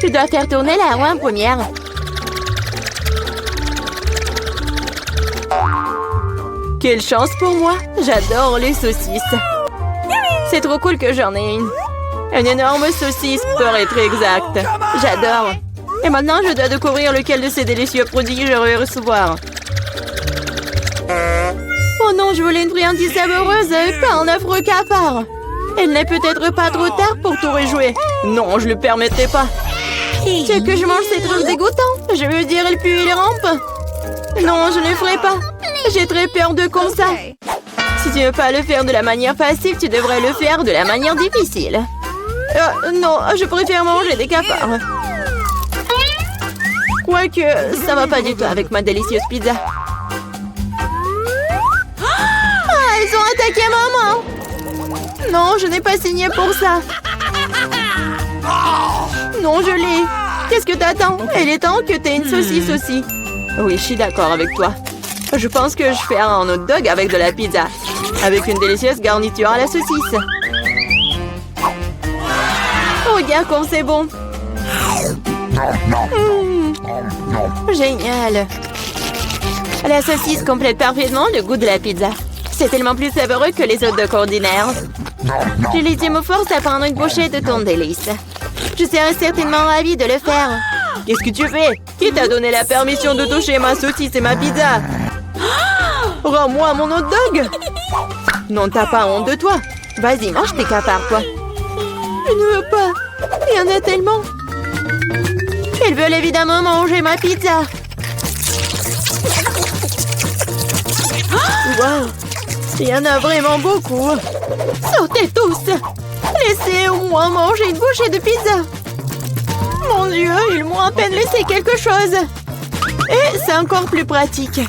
Tu dois faire tourner la roue en première. Quelle chance pour moi! J'adore les saucisses. C'est trop cool que j'en ai une. Une énorme saucisse, pour être exact. J'adore. Et maintenant, je dois découvrir lequel de ces délicieux produits je vais recevoir. Oh non, je voulais une friandise savoureuse, pas un affreux cafard. Il n'est peut-être pas trop tard pour tout rejouer. Non, je le permettrai pas. Ce que je mange, c'est trop dégoûtant. Je veux dire, il pue, il rampe. Non, je ne le ferai pas. J'ai très peur de comme ça. Si tu ne veux pas le faire de la manière facile, tu devrais le faire de la manière difficile. Non, je préfère manger des cafards. Quoique, ça va pas du tout avec ma délicieuse pizza. Ah, ils ont attaqué maman! Non, je n'ai pas signé pour ça. Non, je l'ai. Qu'est-ce que t'attends? Il est temps que t'aies une saucisse aussi. Oui, je suis d'accord avec toi. Je pense que je ferai un hot dog avec de la pizza. Avec une délicieuse garniture à la saucisse. Oh, regarde comme c'est bon. Génial. La saucisse complète parfaitement le goût de la pizza. C'est tellement plus savoureux que les hot dogs ordinaires. Julie me force à prendre une bouchée de ton délice. Je serais certainement ravie de le faire. Qu'est-ce que tu fais? Qui t'a donné la permission de toucher ma saucisse et ma pizza? Rends-moi mon hot dog! Non, t'as pas honte de toi. Vas-y, mange tes cafards, toi. Je ne veux pas. Il y en a tellement. Ils veulent évidemment manger ma pizza. Wow! Il y en a vraiment beaucoup. Sortez tous! Laissez-moi manger une bouchée de pizza. Mon Dieu, ils m'ont à peine laissé quelque chose. Et c'est encore plus pratique.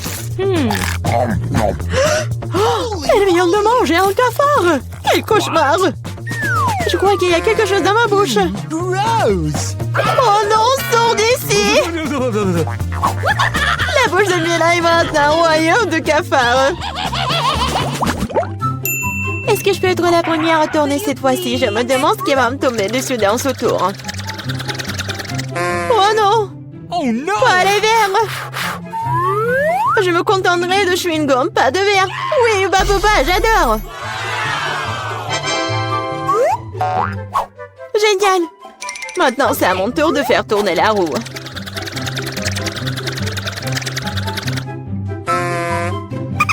Oh, elle vient de manger un cafard. Quel cauchemar! Je crois qu'il y a quelque chose dans ma bouche. Gross! Oh non, sors d'ici! La bouche de Mila est maintenant un royaume de cafards. Est-ce que je peux être la première à tourner cette fois-ci? Je me demande ce qui va me tomber dessus dans ce tour. Oh non! Oh no! Pas les verres! Je me contenterai de chewing-gum, pas de verre. Oui, bah papa, j'adore. Génial. Maintenant, c'est à mon tour de faire tourner la roue.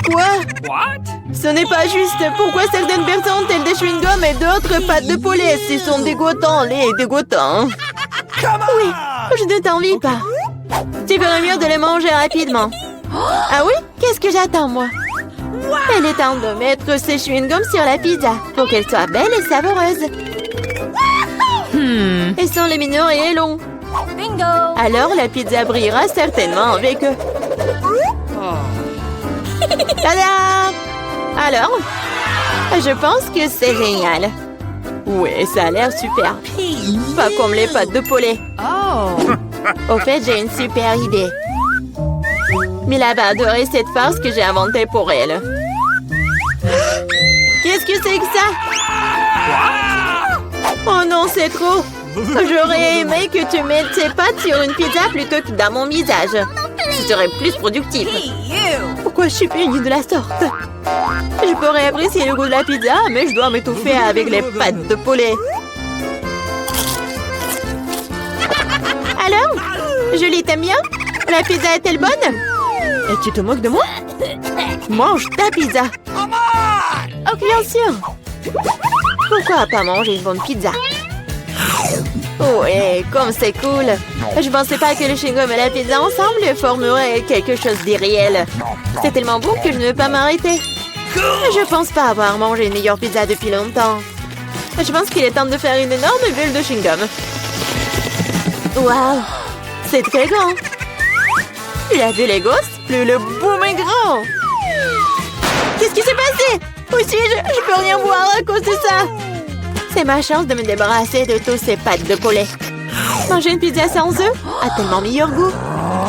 Quoi? What? Ce n'est pas juste. Pourquoi certaines personnes ont-elles des chewing-gums et d'autres pâtes de poulet? Ils sont dégoûtants, les dégoûtants. Oui, je ne t'envie pas. Tu ferais mieux de les manger rapidement. Ah oui? Qu'est-ce que j'attends, moi? Il est temps de mettre ces chewing-gums sur la pizza pour qu'elle soit belle et savoureuse. Ils sont lumineux et longs. Bingo! Alors, la pizza brillera certainement avec eux. Tada! Alors? Je pense que c'est génial. Oui, ça a l'air super. Pas comme les pâtes de poulet. Oh! Au fait, j'ai une super idée. Mila va adorer cette farce que j'ai inventée pour elle. Qu'est-ce que c'est que ça? Oh non, c'est trop. J'aurais aimé que tu mettes tes pattes sur une pizza plutôt que dans mon visage. Ce serait plus productif. Pourquoi je suis punie de la sorte? Je pourrais apprécier le goût de la pizza, mais je dois m'étouffer avec les pâtes de poulet. Alors? Julie, t'aimes bien? La pizza est-elle bonne? Et tu te moques de moi? Mange ta pizza. Oh, bien sûr. Pourquoi pas manger une bonne pizza? Ouais, comme c'est cool. Je pensais pas que le chewing-gum et la pizza ensemble formeraient quelque chose d'irréel. C'est tellement bon que je ne veux pas m'arrêter. Je pense pas avoir mangé une meilleure pizza depuis longtemps. Je pense qu'il est temps de faire une énorme bulle de chewing-gum. Waouh, c'est très grand. Tu l'as vu les gosses? Plus le boom est grand. Qu'est-ce qui s'est passé? Où suis-je? Je peux rien voir à cause de ça. C'est ma chance de me débarrasser de tous ces pâtes de poulet. Manger une pizza sans œufs a tellement meilleur goût.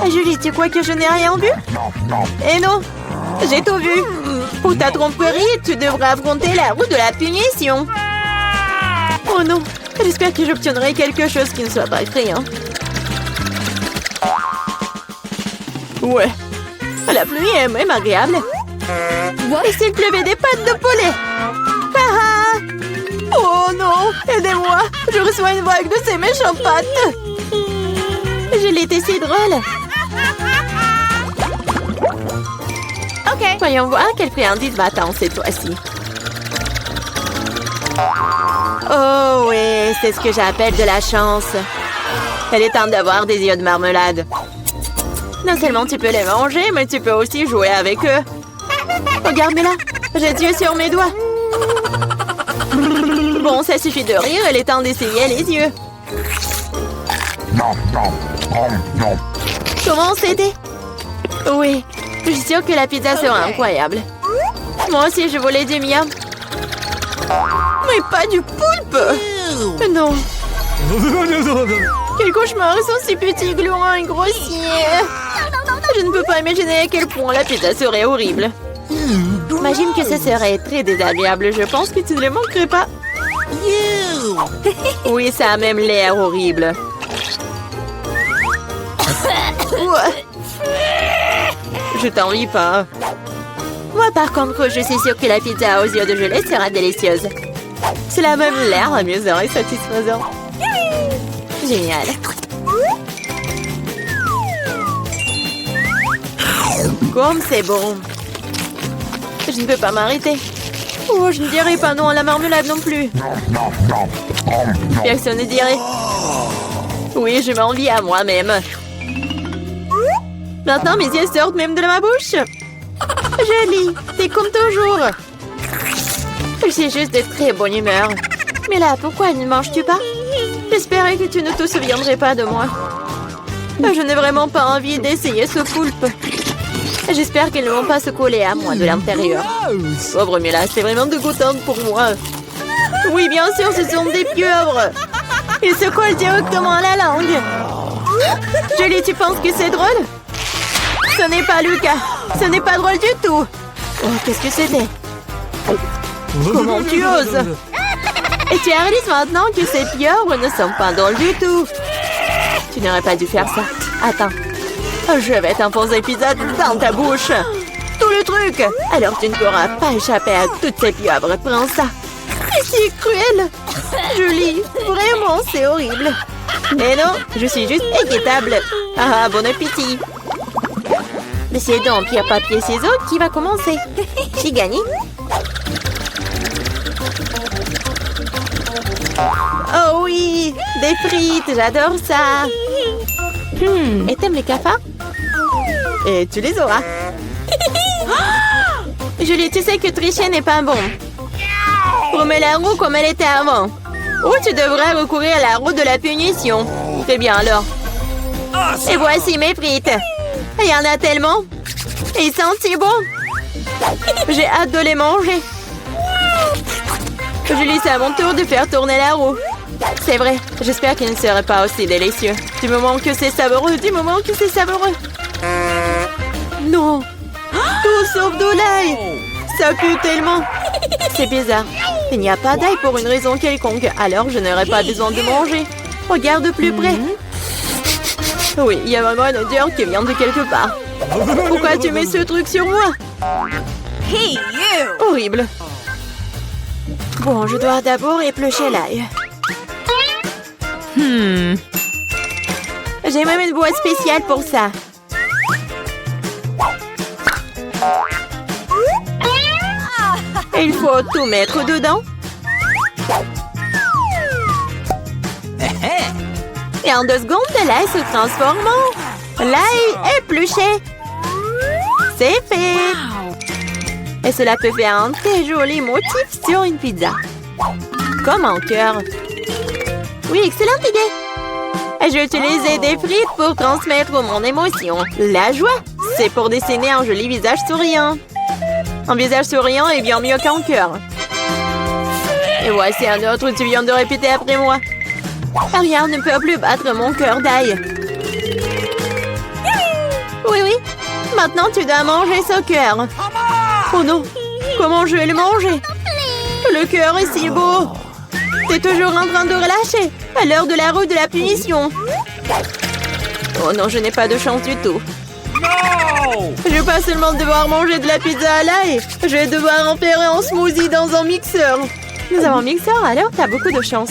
Julie, tu crois que je n'ai rien vu? Eh non, j'ai tout vu. Pour ta tromperie, tu devras affronter la roue de la punition. Oh non, J'espère que j'obtiendrai quelque chose qui ne soit pas effrayant. Ouais. La pluie est même agréable. Et s'il pleuvait des pâtes de poulet? Ah! Oh non! Aidez-moi! Je reçois une vague de ces méchantes pâtes! Je l'étais si drôle! Ok. Voyons voir quel friandise va-t-on cette fois-ci. Oh oui, c'est ce que j'appelle de la chance. Elle est temps d'avoir des yeux de marmelade. Non seulement tu peux les manger, mais tu peux aussi jouer avec eux. Regarde-moi là, j'ai des yeux sur mes doigts. Bon, ça suffit de rire, il est temps d'essayer les yeux. Comment c'était? Oui, je suis sûre que la pizza sera incroyable. Moi aussi, je voulais du miam. Mais pas du poulpe! Non. Quel cauchemar, ils sont si petits, gluants et grossiers. Je ne peux pas imaginer à quel point la pizza serait horrible. Imagine que ce serait très désagréable. Je pense que tu ne le manquerais pas. Oui, ça a même l'air horrible. Je t'envie pas. Moi, par contre, je suis sûre que la pizza aux yeux de gelée sera délicieuse. Cela a même l'air amusant et satisfaisant. Génial. Comme c'est bon. Je ne peux pas m'arrêter. Oh, je ne dirai pas non à la marmelade non plus. Personne ne dirait. Oui, je m'envie à moi-même. Maintenant, mes yeux sortent même de ma bouche. Jolie, t'es comme toujours. Je suis juste de très bonne humeur. Mais là, pourquoi ne manges-tu pas? J'espérais que tu ne te souviendrais pas de moi. Je n'ai vraiment pas envie d'essayer ce poulpe. J'espère qu'ils ne vont pas se coller à moi de l'intérieur. Pauvre Mila, c'est vraiment dégoûtant pour moi. Oui, bien sûr, ce sont des pieuvres. Ils se collent directement à la langue. Julie, tu penses que c'est drôle? Ce n'est pas Lucas. Ce n'est pas drôle du tout. Oh, qu'est-ce que c'était? Comment tu oses? Et tu réalises maintenant que ces pieuvres ne sont pas drôles du tout. Tu n'aurais pas dû faire ça. Attends. Je vais t'enfoncer pizza dans ta bouche. Tout le truc. Alors tu ne pourras pas échapper à toutes ces pieuvres. Prends ça. C'est cruel. Julie, vraiment, c'est horrible. Mais non, je suis juste équitable. Ah, bon appétit. Mais c'est donc pierre, papier, ciseaux qui va commencer. J'ai gagné. Oh oui, des frites, j'adore ça. Et t'aimes les cafards? Et tu les auras. Julie, tu sais que tricher n'est pas bon. Remets la roue comme elle était avant. Ou tu devrais recourir à la roue de la punition. Très bien alors. Et voici mes frites. Il y en a tellement. Et ils sentent si bon. J'ai hâte de les manger. Julie, c'est à mon tour de faire tourner la roue. C'est vrai, j'espère qu'il ne serait pas aussi délicieux. Du moment que c'est savoureux, du moment que c'est savoureux. Non. Tout sauf de l'ail. Ça pue tellement. C'est bizarre. Il n'y a pas d'ail pour une raison quelconque. Alors je n'aurai pas besoin de manger. Regarde de plus près. Oui, il y a vraiment une odeur qui vient de quelque part. Pourquoi tu mets ce truc sur moi? Hey, you! Horrible. Bon, je dois d'abord éplucher l'ail. J'ai même une boîte spéciale pour ça. Il faut tout mettre dedans. Et en 2 secondes, l'ail se transforme en l'ail épluché. C'est fait. Et cela peut faire un très joli motif sur une pizza. Comme un cœur. Oui, excellente idée. J'ai utilisé des frites pour transmettre mon émotion. La joie, c'est pour dessiner un joli visage souriant. Un visage souriant est bien mieux qu'un cœur. Et voici un autre que tu viens de répéter après moi. Rien ne peut plus battre mon cœur d'ail. Oui, oui. Maintenant, tu dois manger ce cœur. Oh non, comment je vais le manger? Le cœur est si beau. T'es toujours en train de relâcher. À l'heure de la roue de la punition. Oh non, je n'ai pas de chance du tout. No! Je vais pas seulement devoir manger de la pizza à l'ail. Je vais devoir en faire un smoothie dans un mixeur. Nous avons un mixeur, alors t'as beaucoup de chance.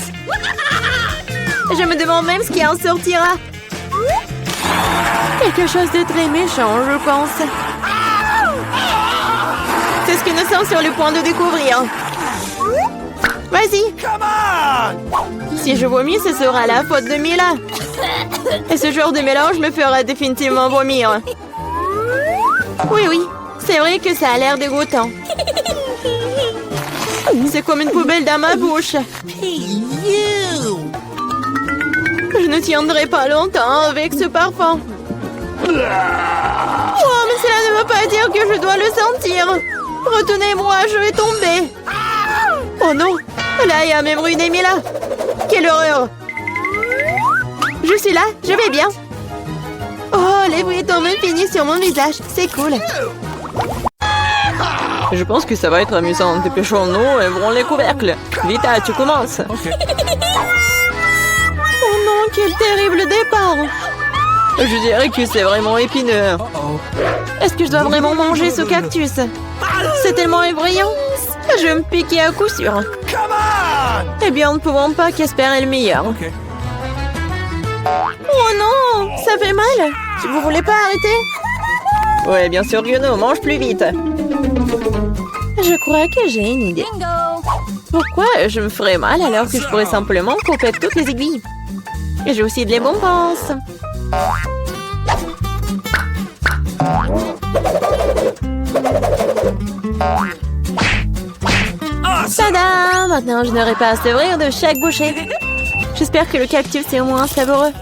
Je me demande même ce qui en sortira. Quelque chose de très méchant, je pense. C'est ce que nous sommes sur le point de découvrir. Vas-y. Come on! Si je vomis, ce sera la faute de Mila. Et ce genre de mélange me fera définitivement vomir. Oui, oui. C'est vrai que ça a l'air dégoûtant. C'est comme une poubelle dans ma bouche. Je ne tiendrai pas longtemps avec ce parfum. Oh, mais cela ne veut pas dire que je dois le sentir. Retenez-moi, je vais tomber. Oh non, là, il y a même ruiné Mila. Quelle horreur. Je suis là, je vais bien. Oh, les bruits tombent finis sur mon visage. C'est cool. Je pense que ça va être amusant. Dépêchons-nous et ouvrons les couvercles. Vita, tu commences. Okay. Oh non, quel terrible départ. Je dirais que c'est vraiment épineux. Uh-oh. Est-ce que je dois vraiment manger ce cactus? C'est tellement effrayant. Je vais me piquer à coup sûr. Come on! Eh bien, nous ne pouvons pas qu'espérer le meilleur. Okay. Oh non, ça fait mal. Vous voulez pas arrêter? Ouais, bien sûr que non. Mange plus vite. Je crois que j'ai une idée. Bingo! Pourquoi je me ferais mal alors que je pourrais simplement couper toutes les aiguilles? Et j'ai aussi de les bonbons. Tada! Maintenant, je n'aurai pas à se rire de chaque bouchée. J'espère que le cactus est au moins savoureux.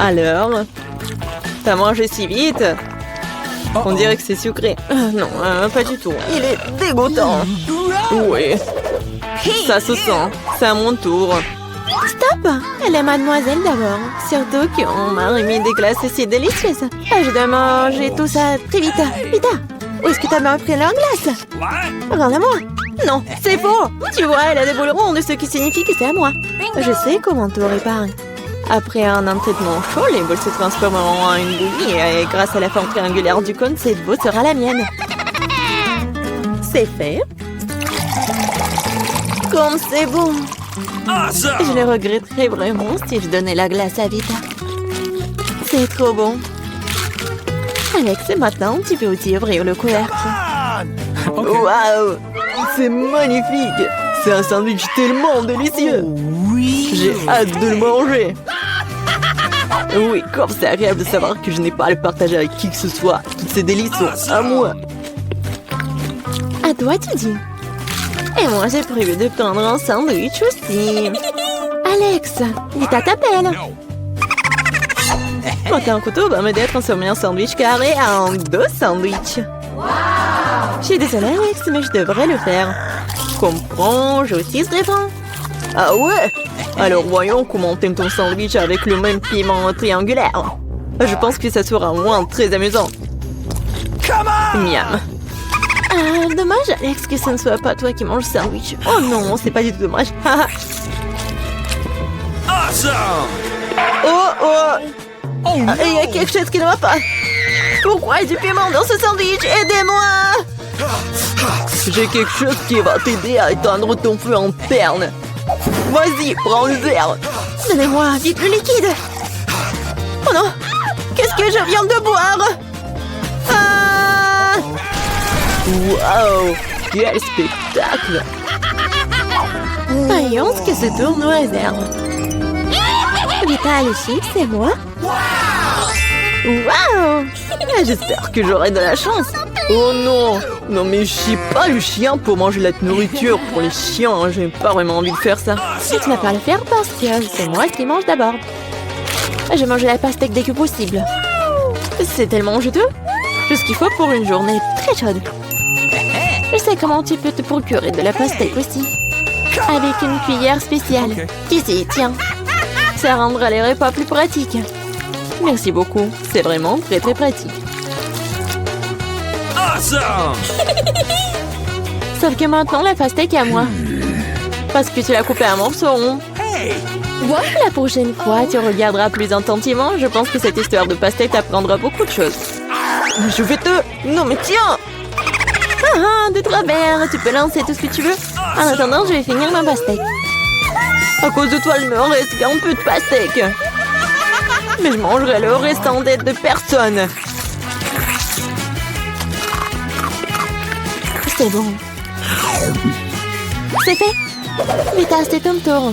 Alors, t'as mangé si vite? On dirait que c'est sucré. Non, pas du tout. Il est dégoûtant. Oui, ça se sent. C'est à mon tour. Stop! Elle est mademoiselle d'abord. Surtout qu'on m'a remis des glaces si délicieuses. Je dois manger tout ça très vite. Vita, où est-ce que t'as bien pris leur glace? What? Rends-la-moi. Non, c'est faux. Tu vois, elle a des boules rondes, ce qui signifie que c'est à moi. Je sais comment tout réparer. Après un entraînement chaud, les boules se transformeront en une bouillie et grâce à la forme triangulaire du cône, cette boule sera la mienne. C'est fait. Comme c'est bon. Awesome! Je le regretterais vraiment si je donnais la glace à Vita. C'est trop bon. Alex, maintenant, tu peux aussi ouvrir le couvercle. Come on! Okay. Waouh! C'est magnifique! C'est un sandwich tellement délicieux! J'ai hâte de le manger! Oui, comme c'est agréable de savoir que je n'ai pas à le partager avec qui que ce soit. Toutes ces délices sont à moi. À toi, tu dis. Et moi, j'ai prévu de prendre un sandwich aussi. Alex, Vita t'appelle. No. Monter un couteau va m'aider à transformer un sandwich carré en 2 sandwichs. Je suis désolée, Alex, mais je devrais le faire. Comprends, je aussi serai bon. Ah ouais? Alors voyons comment t'aimes ton sandwich avec le même piment triangulaire. Je pense que ça sera au moins très amusant. Come on! Miam. Dommage, Alex, que ce ne soit pas toi qui manges le sandwich. Oh non, c'est pas du tout dommage. Awesome! Oh! Oh no! Il y a quelque chose qui ne va pas. Pourquoi il y a du piment dans ce sandwich? Aidez-moi! J'ai quelque chose qui va t'aider à éteindre ton feu en interne. Vas-y, prends le verre. Donnez-moi vite le liquide. Oh non! Qu'est-ce que je viens de boire? Ah! Waouh! Quel spectacle! Voyons ce que ce tour nous réserve. Vita, les chips, c'est moi? Waouh! J'espère que j'aurai de la chance. Oh non! Non mais je suis pas le chien pour manger la nourriture pour les chiens. J'ai pas vraiment envie de faire ça. Et tu vas pas le faire parce que c'est moi qui mange d'abord. Je vais manger la pastèque dès que possible. C'est tellement juteux. Tout ce qu'il faut pour une journée très chaude. Je sais comment tu peux te procurer de la pastèque aussi. Avec une cuillère spéciale. Ici, tiens. Ça rendra les repas plus pratiques. Merci beaucoup. C'est vraiment très très pratique. Awesome! Sauf que maintenant, la pastèque est à moi. Parce que tu l'as coupée en morceaux. Hey! La prochaine fois, tu regarderas plus attentivement. Je pense que cette histoire de pastèque t'apprendra beaucoup de choses. Je vais te... Non mais tiens! De travers, tu peux lancer tout ce que tu veux. En attendant, je vais finir ma pastèque. À cause de toi, il me reste qu'un peu de pastèque. Mais je mangerai le restant d'aide de personne. C'est bon. C'est fait. Vita, c'est ton tour.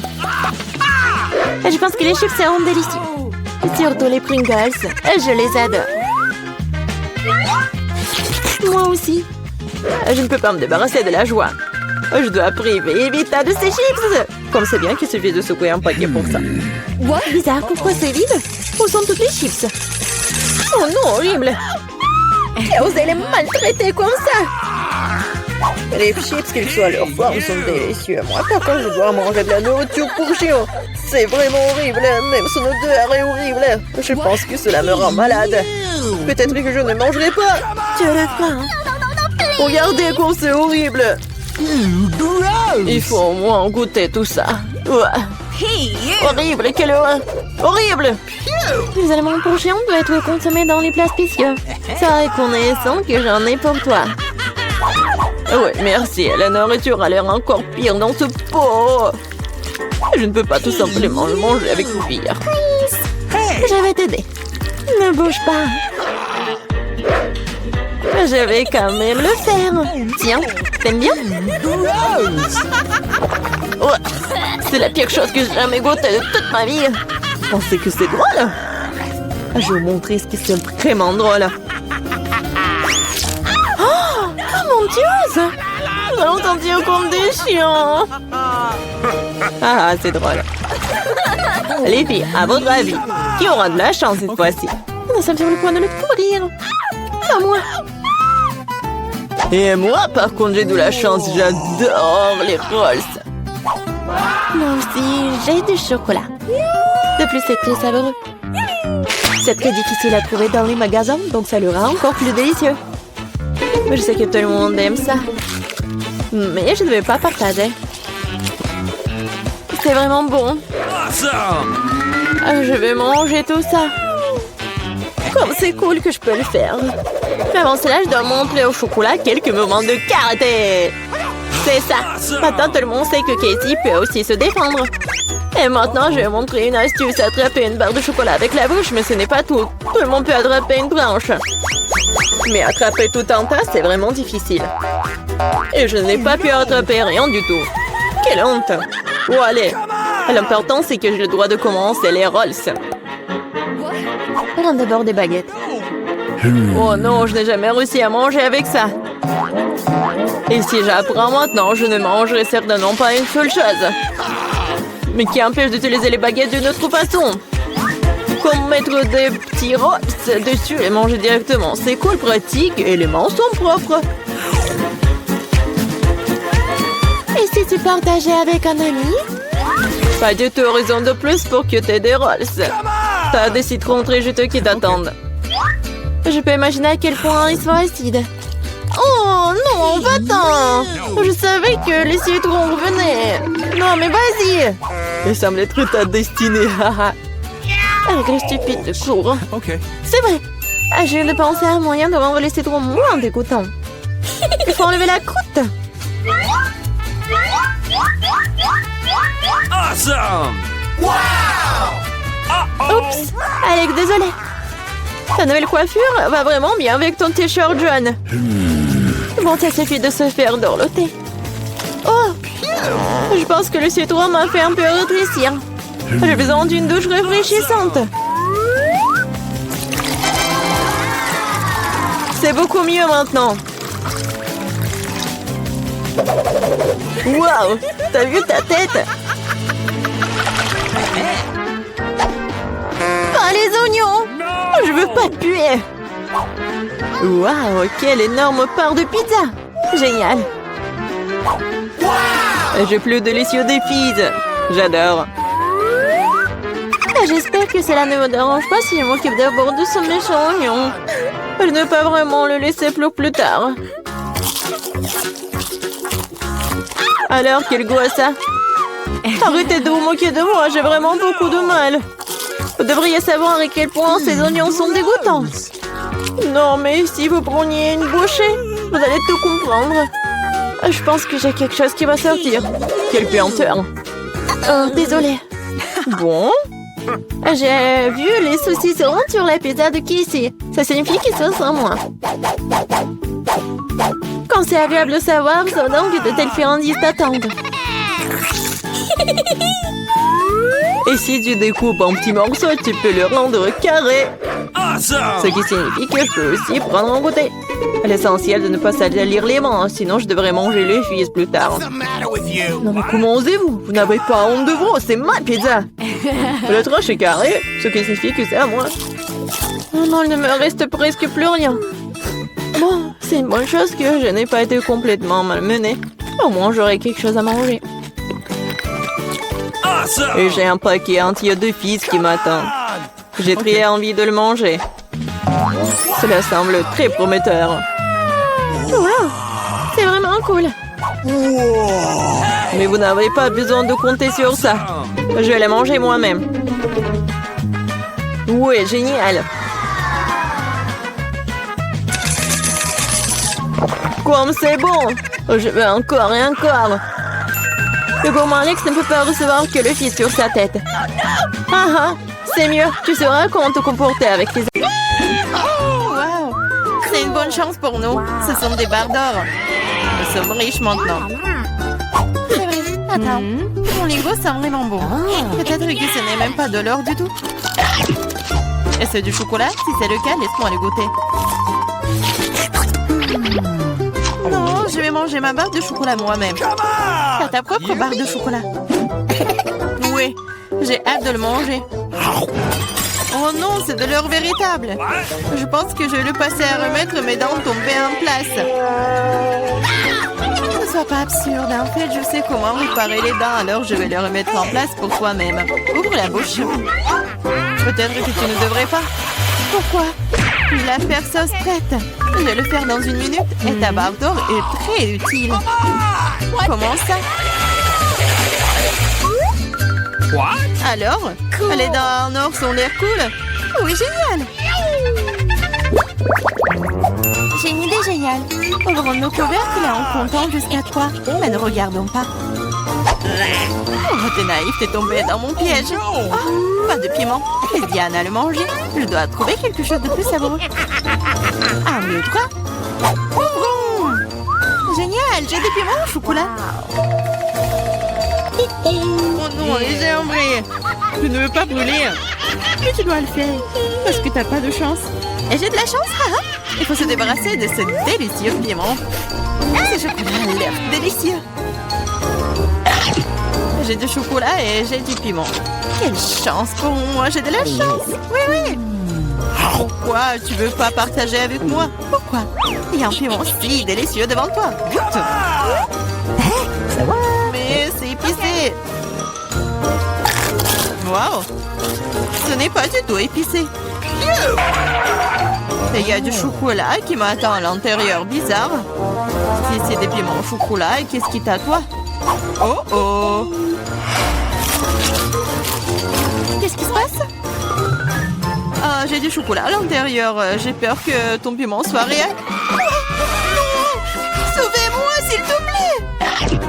Je pense que les chips seront délicieux. Surtout les Pringles. Je les adore. Moi aussi. Je ne peux pas me débarrasser de la joie. Je dois priver Vita de ses chips. Comme c'est bien qu'il suffit de secouer un paquet pour ça. Bizarre, pourquoi c'est vide? Où sont toutes les chips? Oh non, horrible. J'ai osé les maltraiter comme ça. Les chips, qu'ils soient leur forme, sont délicieux. Moi, par contre, je dois manger de la nourriture pour chiens. C'est vraiment horrible. Même son odeur est horrible. Je pense que cela me rend malade. Peut-être que je ne mangerai pas. Tu as le faim. Regardez comme c'est horrible. Il faut au moins goûter tout ça. Hey, you! Horrible, quelle horreur. Horrible. Les aliments pour chiens doivent être consommés dans les plats spéciaux. C'est reconnaissant que j'en ai pour toi. Oui, merci. La nourriture a l'air encore pire dans ce pot. Je ne peux pas tout simplement le manger avec cuillère. Je vais t'aider. Ne bouge pas. Je vais quand même le faire. Tiens, t'aimes bien? C'est la pire chose que j'ai jamais goûtée de toute ma vie. Pensez que c'est drôle? Je vais vous montrer ce qui est vraiment drôle. Oh mon Dieu! Nous allons sentir comme des chiens. Ah, c'est drôle. Les filles, à votre avis, qui aura de la chance cette fois-ci? Nous sommes sur le point de le découvrir. Pas moi. Et moi, par contre, j'ai de la chance. J'adore les rolls. Moi aussi, j'ai du chocolat. De plus, c'est très savoureux. C'est très difficile à trouver dans les magasins, donc ça le rend encore plus délicieux. Je sais que tout le monde aime ça. Mais je ne vais pas partager. C'est vraiment bon. Awesome! Je vais manger tout ça. Comme c'est cool que je peux le faire. Mais avant cela, je dois montrer au chocolat quelques moments de karaté. C'est ça. Maintenant, tout le monde sait que Casey peut aussi se défendre. Et maintenant, je vais montrer une astuce. Attraper une barre de chocolat avec la bouche, mais ce n'est pas tout. Tout le monde peut attraper une branche. Mais attraper tout un tas, c'est vraiment difficile. Et je n'ai pas pu attraper rien du tout. Quelle honte. Oh, allez. L'important, c'est que j'ai le droit de commencer les rolls. Prends d'abord des baguettes. Oh non, je n'ai jamais réussi à manger avec ça. Et si j'apprends maintenant, je ne mangerai certainement pas une seule chose. Mais qui empêche d'utiliser les baguettes d'une autre façon? Comme mettre des petits rolls dessus et manger directement. C'est cool, pratique et les mains sont propres. Et si tu partageais avec un ami? Pas du tout, raison de plus pour que tu aies des rolls. T'as des citrons très juteux qui t'attendent. Je peux imaginer à quel point ils sont acides. Oh non, va-t'en! Je savais que les citrons revenaient. Non, mais vas-y! Il semble être ta destinée. Avec les stupides toujours. OK. C'est vrai. Je viens de penser à un moyen de rendre les citrons moins dégoûtants. Il faut enlever la croûte. Awesome! Oups! Alex, désolé. Ta nouvelle coiffure va vraiment bien avec ton t-shirt jaune. Bon, ça suffit de se faire dorloter. Oh! Je pense que le citron m'a fait un peu rétrécir. J'ai besoin d'une douche rafraîchissante. C'est beaucoup mieux maintenant. Waouh! T'as vu ta tête? Pas les oignons! Je veux pas puer! Waouh! Quelle énorme part de pizza! Génial! J'ai plus délicieux des pizzas! J'adore! J'espère que cela ne me dérange pas si je m'occupe d'abord de ce méchant oignon. Je ne peux pas vraiment le laisser pour plus tard. Alors, quel goût a ça? Arrêtez de vous moquer de moi, j'ai vraiment beaucoup de mal. Vous devriez savoir à quel point ces oignons sont dégoûtants. Non, mais si vous preniez une bouchée, vous allez tout comprendre. Je pense que j'ai quelque chose qui va sortir. Quelle puanteur. Oh, désolée. Bon. J'ai vu les saucissons sur la pizza de Casey. Ça signifie qu'ils sont sans moi. Quand c'est agréable de savoir, c'est donc de telles friandises t'attendent. Et si tu découpes en petits morceaux, tu peux le rendre carré. Awesome! Ce qui signifie que je peux aussi prendre un goûter. L'essentiel de ne pas salir les mains, sinon je devrais manger les fils plus tard. What's the matter with you? Non mais comment osez-vous? Vous n'avez pas honte de vous, c'est ma pizza. Le tranche est carré, ce qui signifie que c'est à moi. Oh non, il ne me reste presque plus rien. Bon, c'est une bonne chose que je n'ai pas été complètement malmenée. Au moins j'aurai quelque chose à manger. Awesome! Et j'ai un paquet entier de fils qui m'attend. J'ai très envie de le manger. Cela semble très prometteur. Wow, c'est vraiment cool. Mais vous n'avez pas besoin de compter sur ça. Je vais la manger moi-même. Ouais, génial. Comme c'est bon. Je veux encore et encore. Le gourmand Alex ne peut pas recevoir que le fils sur sa tête. Ah ah, c'est mieux. Tu sauras comment te comporter avec tes... Oh, wow. C'est une bonne chance pour nous. Ce sont des barres d'or. Nous sommes riches maintenant. C'est vrai. Attends, mon lingot sent vraiment bon. Peut-être que ce n'est même pas de l'or du tout. Est-ce du chocolat? Si c'est le cas, laisse-moi le goûter. Non, je vais manger ma barre de chocolat moi-même. T'as ta propre barre de chocolat. Oui, j'ai hâte de le manger. Oh non, c'est de l'or véritable. Je pense que je vais le passer à remettre mes dents tombées en place. Ne sois pas absurde. En fait, je sais comment réparer les dents, alors je vais les remettre en place pour toi-même. Ouvre la bouche. Peut-être que tu ne devrais pas. Pourquoi? La faire sauce prête. Je vais le faire dans 1 minute et ta barre d'or est très utile. Comment ça? What? Alors, les dents en or sont l'air cool? Oui, génial! J'ai une idée géniale. Ouvrons nos couvercles en comptant jusqu'à 3. Mais ne regardons pas. Oh, t'es naïf, t'es tombé dans mon piège. Oh, pas de piment. Aide Diane à le manger. Je dois trouver quelque chose de plus savoureux. 1, 2, 3. Ouvrons! Génial, j'ai des piments au chocolat. Oh non, j'ai un brûlé. Je ne veux pas brûler. Mais tu dois le faire. Parce que t'as pas de chance. Et j'ai de la chance, haha. Il faut se débarrasser de ce délicieux piment. Ce chocolat a l'air délicieux. J'ai du chocolat et j'ai du piment. Quelle chance pour moi, j'ai de la chance. Oui, oui. Pourquoi tu veux pas partager avec moi? Pourquoi? Il y a un piment si délicieux devant toi. Goûte. Mais c'est épicé. Waouh. Ce n'est pas du tout épicé. Et il y a du chocolat qui m'attend à l'intérieur. Bizarre. Si c'est des piments au chocolat, qu'est-ce qui t'attend? Oh oh. Qu'est-ce qui se passe? Ah, j'ai du chocolat à l'intérieur. J'ai peur que ton piment soit réel. Oh, non! Sauvez-moi, s'il te plaît!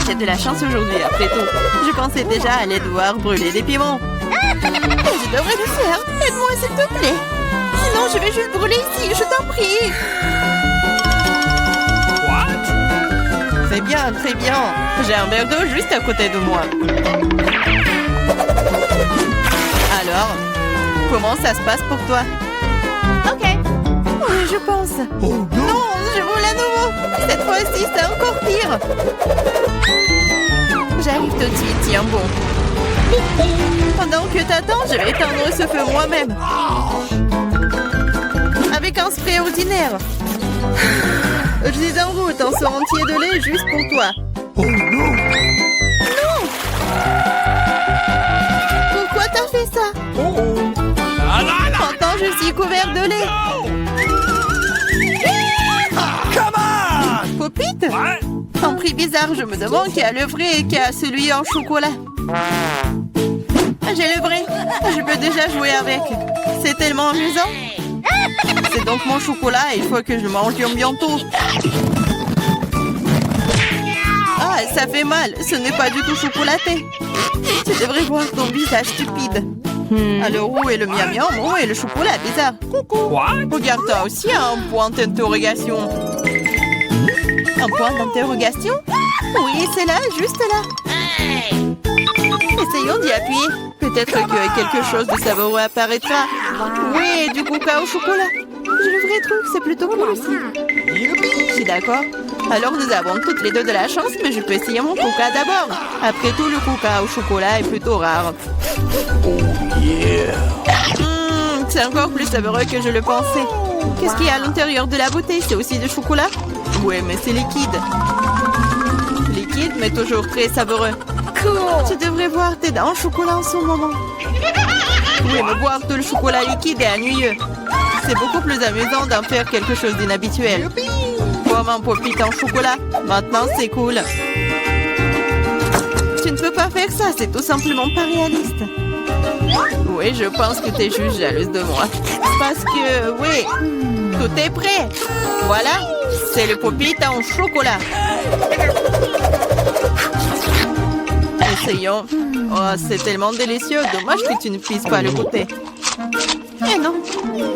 J'ai de la chance aujourd'hui, après tout. Je pensais déjà aller devoir brûler des piments. Et je devrais le faire. Aide-moi, s'il te plaît. Sinon, je vais juste brûler ici, je t'en prie. What? C'est bien, très bien. J'ai un verre d'eau juste à côté de moi. Alors, comment ça se passe pour toi? Ok. Oui, je pense. Oh non! Non, je roule à nouveau. Cette fois-ci, c'est encore pire. J'arrive tout de suite, tiens bon. Pendant que t'attends, je vais éteindre ce feu moi-même. Avec un spray ordinaire. Je suis en route, un seau entier de lait juste pour toi. Oh non! Non! Pourquoi t'as fait ça? Oh! Ah là là! Attends, je aussi couvert de lait. Come on! Pop-it? What? Un prix bizarre, je me demande qui a le vrai et qui a celui en chocolat. J'ai le vrai. Je peux déjà jouer avec. C'est tellement amusant. C'est donc mon chocolat et il faut que je le mange bientôt. Ah, ça fait mal. Ce n'est pas du tout chocolaté. Tu devrais voir ton visage stupide. Alors où est le miam miam? Où est le chocolat bizarre? What? Regarde, toi aussi un point d'interrogation. Un point d'interrogation? Oui, c'est là, juste là. Essayons d'y appuyer. Peut-être que quelque chose de savoureux apparaîtra. Oui, du coca au chocolat. J'ai le vrai truc, c'est plutôt cool aussi. Je suis d'accord. Alors nous avons toutes les deux de la chance, mais je peux essayer mon coca d'abord. Après tout, le coca au chocolat est plutôt rare. C'est encore plus savoureux que je le pensais. Qu'est-ce qu'il y a à l'intérieur de la bouteille? C'est aussi du chocolat? Oui, mais c'est liquide. Liquide, mais toujours très savoureux. Tu devrais voir tes dents en chocolat en ce moment. Oui, mais boire tout le chocolat liquide est ennuyeux. C'est beaucoup plus amusant d'en faire quelque chose d'inhabituel. Boire un pop-it en chocolat, maintenant c'est cool. Tu ne peux pas faire ça, c'est tout simplement pas réaliste. Oui, je pense que tu es juste jalouse de moi. Parce que, oui, tout est prêt. Voilà, c'est le pop-it en chocolat. Essayons. Oh, c'est tellement délicieux. Dommage que tu ne puisses pas le goûter. Eh non.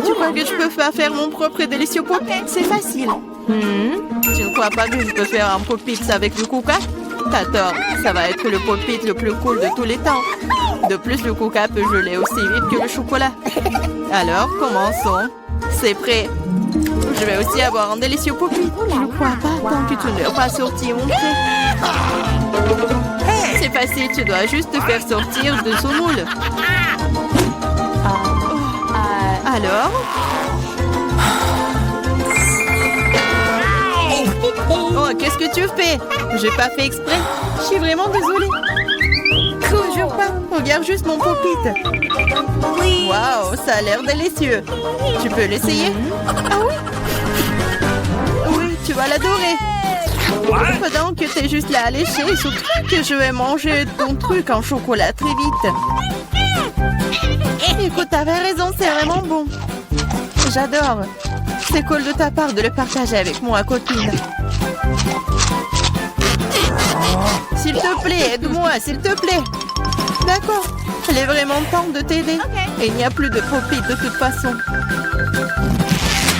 Tu crois que je peux faire mon propre délicieux pop-it? C'est facile. Tu ne crois pas que je peux faire un pop-it avec le coca? T'as tort. Ça va être le pop-it le plus cool de tous les temps. De plus, le coca peut geler aussi vite que le chocolat. Alors, commençons. C'est prêt. Je vais aussi avoir un délicieux pop-it. Je ne crois pas tant que tu ne l'as pas sorti mon prêt. C'est facile, tu dois juste te faire sortir de son moule. Alors? Oh, qu'est-ce que tu fais? J'ai pas fait exprès. Je suis vraiment désolée. Je jure pas. Regarde juste mon pop-it. Waouh, ça a l'air délicieux. Tu peux l'essayer? Ah oui? Oui, tu vas l'adorer. Pendant que t'es juste là à lécher, surtout que je vais manger ton truc en chocolat très vite. Écoute, t'avais raison, c'est vraiment bon. J'adore. C'est cool de ta part de le partager avec moi, copine. S'il te plaît, aide-moi, s'il te plaît. D'accord. Elle est vraiment temps de t'aider. Et il n'y a plus de pop-it de toute façon.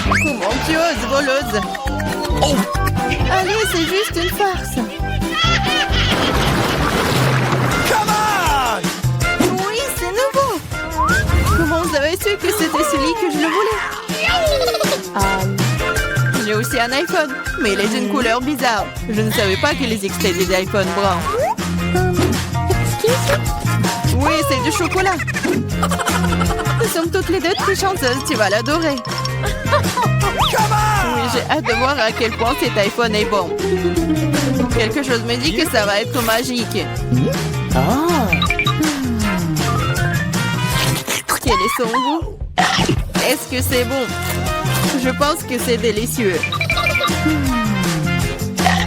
Comment tu oses, voleuse? Allez, c'est juste une farce. Come on! Oui, c'est nouveau. Comment vous avez su que c'était celui que je le voulais? J'ai aussi un iPhone, mais il est d'une couleur bizarre. Je ne savais pas qu'il existait des iPhones bruns. Oui, c'est du chocolat. Nous sommes toutes les deux très chanceuses, tu vas l'adorer. Oui, j'ai hâte de voir à quel point cet iPhone est bon. Quelque chose me dit que ça va être magique. Quel est son goût? Est-ce que c'est bon? Je pense que c'est délicieux.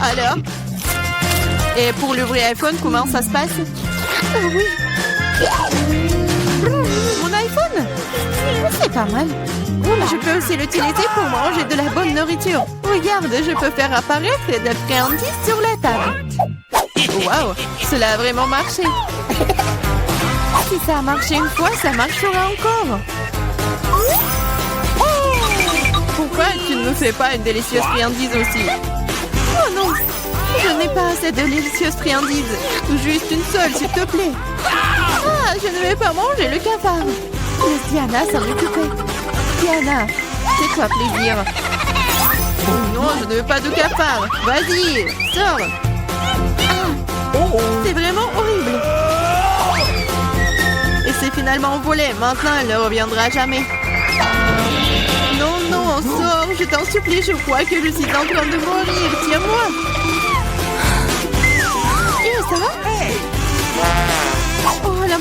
Alors? Et pour le vrai iPhone, comment ça se passe? Oui. Mon iPhone? C'est pas mal. Je peux aussi l'utiliser pour manger de la bonne nourriture. Regarde, je peux faire apparaître des friandises sur la table. Waouh, cela a vraiment marché. Si ça a marché une fois, ça marchera encore. Pourquoi tu ne me fais pas une délicieuse friandise aussi? Oh non, je n'ai pas assez de délicieuses friandises. Juste une seule, s'il te plaît. Ah, je ne vais pas manger le cafard. Laisse Diana s'en occuper. Diana, fais-toi plaisir. Oh non, je ne veux pas de cafard. Vas-y, sors. C'est vraiment horrible. Et c'est finalement volé. Maintenant, elle ne reviendra jamais. Non, non, sors. Je t'en supplie, je crois que je suis en train de mourir. Tiens-moi. Ça va? Oh, la